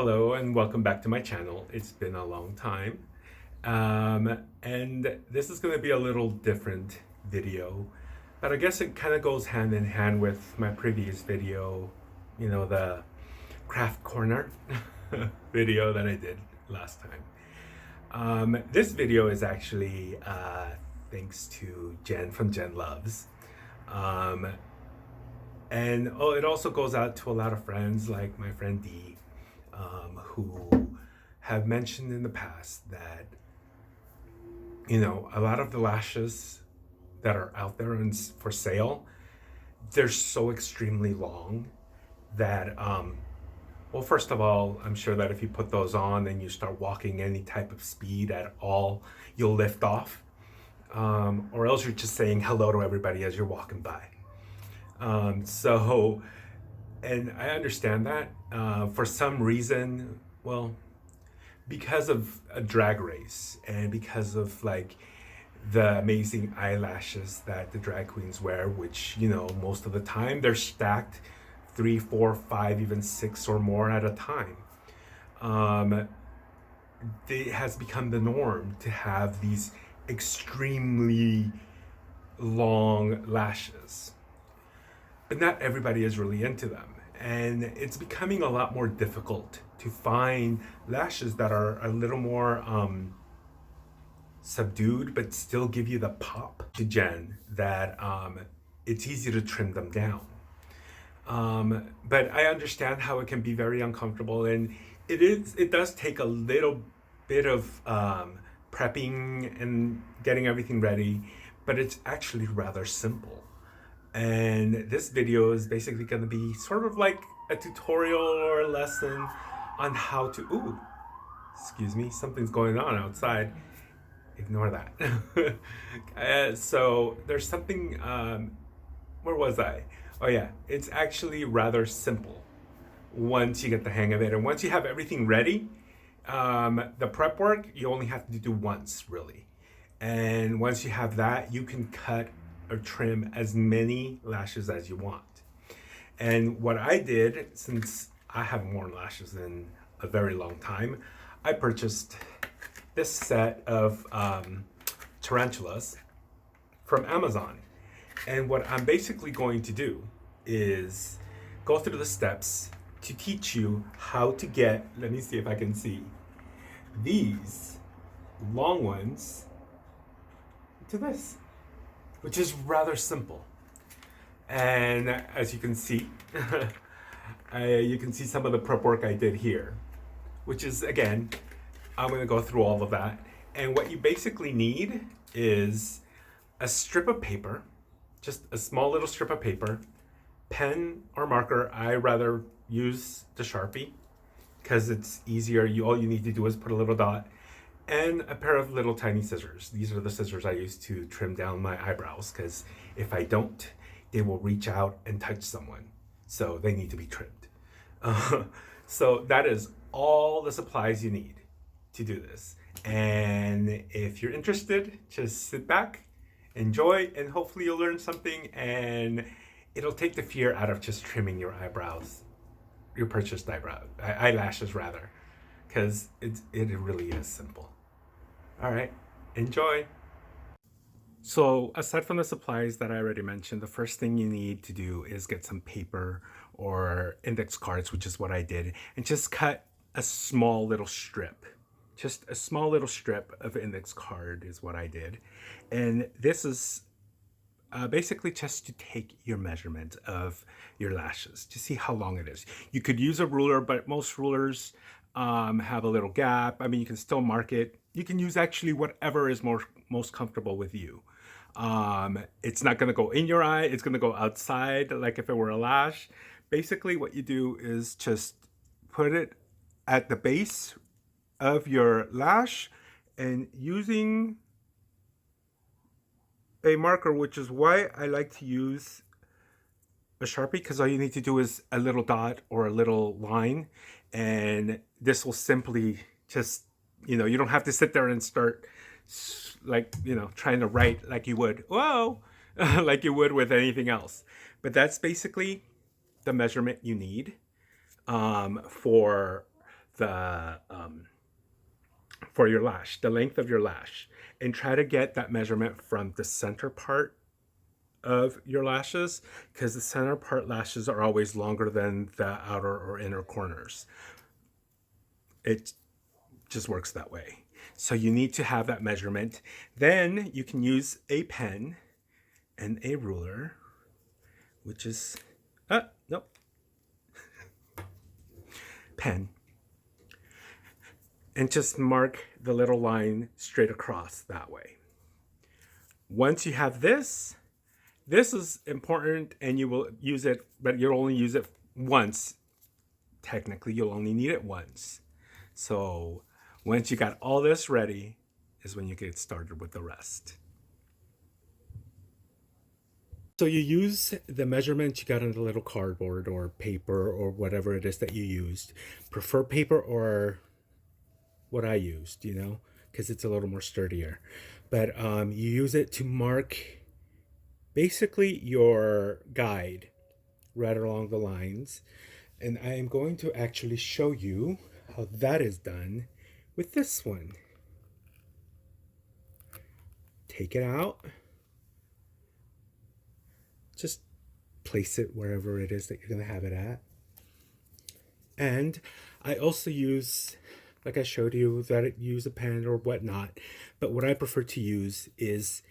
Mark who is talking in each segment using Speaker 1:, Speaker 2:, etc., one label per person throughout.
Speaker 1: Hello and welcome back to my channel. It's been a long time. And this is going to be a little different video, but I guess it kind of goes hand in hand with my previous video, the craft corner video that I did last time. This video is actually thanks to Jen from Jen Loves. It also goes out to a lot of friends like my friend Dee, who have mentioned in the past that, a lot of the lashes that are out there for sale, they're so extremely long that, well, first of all, I'm sure that if you put those on and you start walking any type of speed at all, you'll lift off. Or else you're just saying hello to everybody as you're walking by. And I understand that. For some reason, well, because of a drag race and because of like the amazing eyelashes that the drag queens wear, which, most of the time they're stacked 3, 4, 5, even 6 or more at a time. It has become the norm to have these extremely long lashes. But not everybody is really into them. And it's becoming a lot more difficult to find lashes that are a little more subdued, but still give you the pop to Jen that it's easy to trim them down. But I understand how it can be very uncomfortable, and it does take a little bit of prepping and getting everything ready, but it's actually rather simple. And this video is basically going to be sort of like a tutorial or a lesson on how to, excuse me, something's going on outside. Ignore that. So there's something, where was I? Oh yeah, it's actually rather simple once you get the hang of it. And once you have everything ready, the prep work, you only have to do once really. And once you have that, you can cut or trim as many lashes as you want. And what I did, since I haven't worn lashes in a very long time, I purchased this set of tarantulas from Amazon. And what I'm basically going to do is go through the steps to teach you how to get, let me see if I can see, these long ones to this, which is rather simple. And as you can see, you can see some of the prep work I did here, which is, again, I'm going to go through all of that. And what you basically need is a strip of paper, just a small little strip of paper, pen or marker. I rather use the Sharpie because it's easier. All you need to do is put a little dot, and a pair of little tiny scissors. These are the scissors I use to trim down my eyebrows, because if I don't, they will reach out and touch someone. So they need to be trimmed. So that is all the supplies you need to do this. And if you're interested, just sit back, enjoy, and hopefully you'll learn something, and it'll take the fear out of just trimming your eyebrows, your purchased eyelashes rather, because it really is simple. All right, enjoy. So aside from the supplies that I already mentioned, the first thing you need to do is get some paper or index cards, which is what I did, and just cut a small little strip. Just a small little strip of index card is what I did. And this is basically just to take your measurement of your lashes to see how long it is. You could use a ruler, but most rulers have a little gap. I mean, you can still mark it. You can use actually whatever is most comfortable with you. It's not going to go in your eye. It's going to go outside, like if it were a lash. Basically, what you do is just put it at the base of your lash, and using a marker, which is why I like to use a Sharpie, because all you need to do is a little dot or a little line, and this will simply just, you don't have to sit there and start like, trying to write like you would, like you would with anything else. But that's basically the measurement you need for the for your lash, the length of your lash, and try to get that measurement from the center part of your lashes, because the center part lashes are always longer than the outer or inner corners. It just works that way. So you need to have that measurement. Then you can use a pen and a ruler, which is, nope, pen. And just mark the little line straight across that way. Once you have this is important, and you will use it, but you'll only use it once. Technically, you'll only need it once. So once you got all this ready is when you get started with the rest. So you use the measurements you got on the little cardboard or paper or whatever it is that you used. Prefer paper or what I used, you know, because it's a little more sturdier. But you use it to mark basically your guide right along the lines. And I am going to actually show you how that is done with this one. Take it out. Just place it wherever it is that you're going to have it at. And I also use, like I showed you, that I use a pen or whatnot. But what I prefer to use is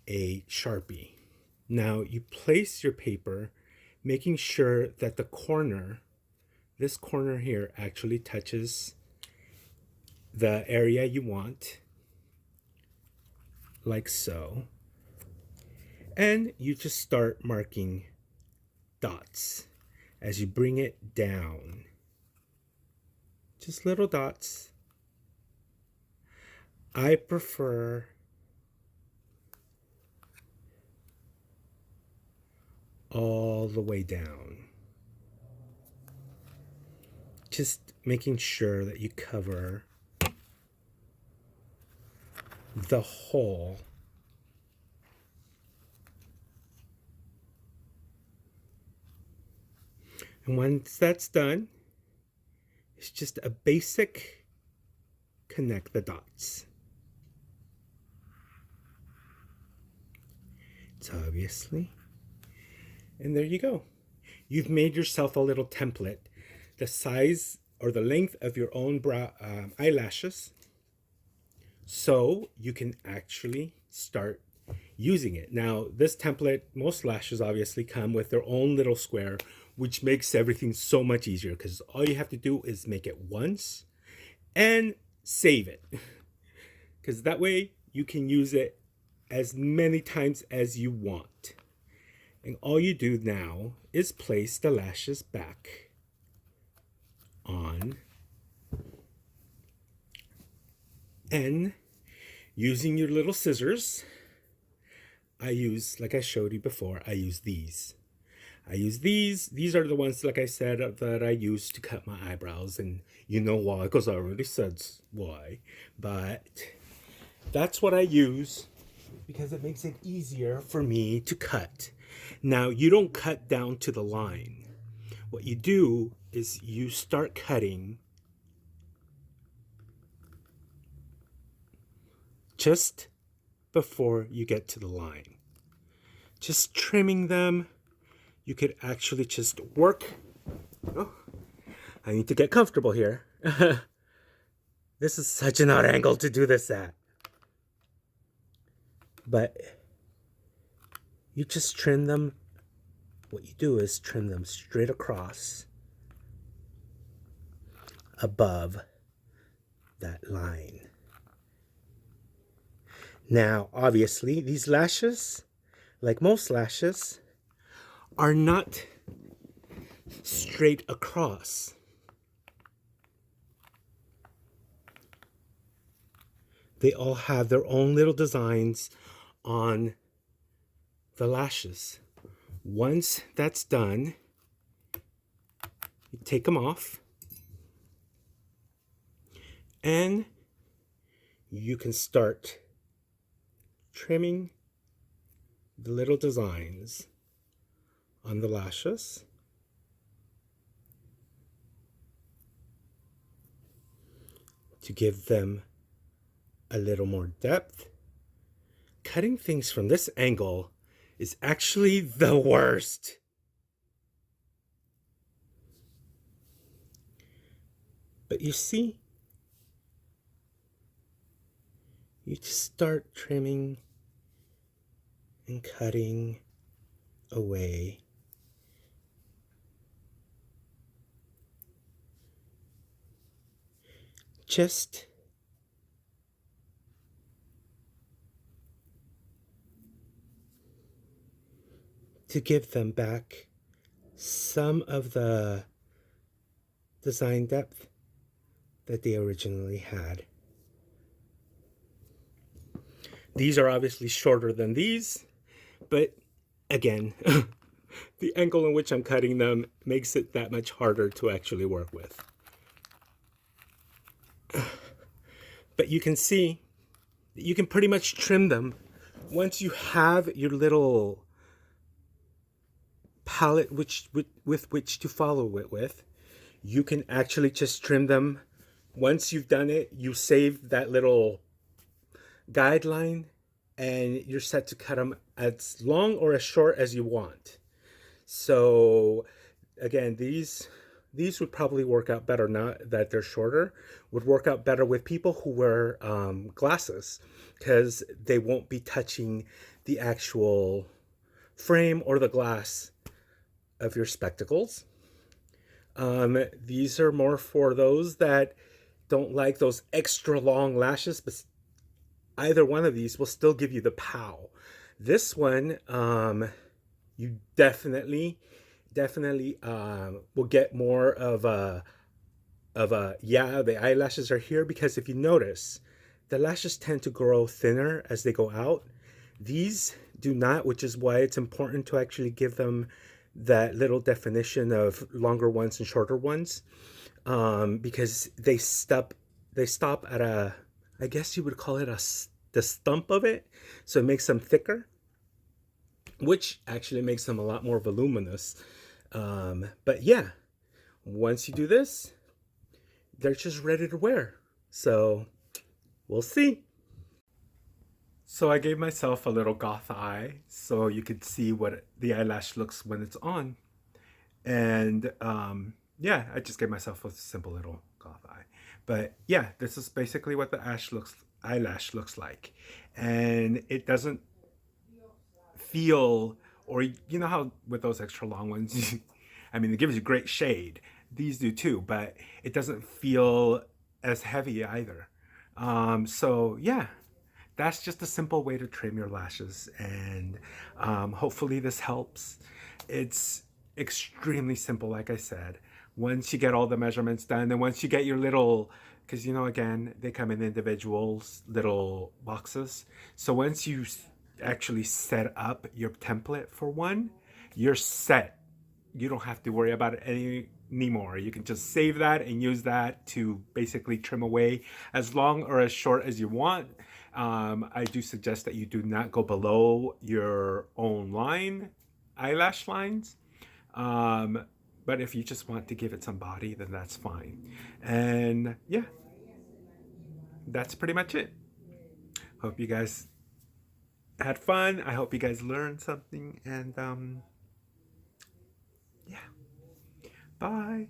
Speaker 1: a Sharpie. Now you place your paper, making sure that the corner, this corner here, actually touches the area you want, like so. And you just start marking dots as you bring it down. Just little dots. I prefer all the way down. Just making sure that you cover the whole. And once that's done, it's just a basic connect the dots. It's obviously. And there you go. You've made yourself a little template. The size or the length of your own eyelashes. So you can actually start using it. Now, this template, most lashes obviously come with their own little square, which makes everything so much easier, because all you have to do is make it once and save it. Because that way you can use it as many times as you want. And all you do now is place the lashes back on, and using your little scissors, I use, like I showed you before, I use these. These are the ones, like I said, that I use to cut my eyebrows, and you know why, because I already said why. But that's what I use because it makes it easier for me to cut. Now, you don't cut down to the line. What you do is you start cutting just before you get to the line. Just trimming them. You could actually just work. Oh, I need to get comfortable here. This is such an odd angle to do this at. But you just trim them. What you do is trim them straight across above that line. Now, obviously, these lashes, like most lashes, are not straight across. They all have their own little designs on the lashes. Once that's done, you take them off, and you can start trimming the little designs on the lashes. to give them a little more depth. Cutting things from this angle is actually the worst. But you see, you just start trimming and cutting away. Just to give them back some of the design depth that they originally had. These are obviously shorter than these, but again, the angle in which I'm cutting them makes it that much harder to actually work with. But you can see that you can pretty much trim them once you have your little palette with which to follow it with. You can actually just trim them. Once you've done it, you save that little guideline and you're set to cut them as long or as short as you want. So again, these would probably work out better now that they're shorter, would work out better with people who wear glasses, because they won't be touching the actual frame or the glass of your spectacles. These are more for those that don't like those extra long lashes, but either one of these will still give you the pow. This one, you definitely will get more of a yeah, the eyelashes are here, because if you notice, the lashes tend to grow thinner as they go out. These do not, which is why it's important to actually give them that little definition of longer ones and shorter ones, because they stop at a, I guess you would call it the stump of it, so it makes them thicker, which actually makes them a lot more voluminous. But yeah, once you do this, they're just ready to wear. So we'll see. So I gave myself a little goth eye so you could see what the eyelash looks when it's on. And yeah, I just gave myself a simple little goth eye. But yeah, this is basically what the eyelash looks like. And it doesn't feel, or you know how with those extra long ones, I mean, it gives you great shade. These do too, but it doesn't feel as heavy either. So yeah, that's just a simple way to trim your lashes, and hopefully this helps. It's extremely simple, like I said. Once you get all the measurements done, and once you get your little, because you know, again, they come in individuals, little boxes. So once you actually set up your template for one, you're set. You don't have to worry about it anymore. You can just save that and use that to basically trim away as long or as short as you want. I do suggest that you do not go below your own eyelash lines. But if you just want to give it some body, then that's fine. And yeah, that's pretty much it. Hope you guys had fun. I hope you guys learned something, and yeah, bye.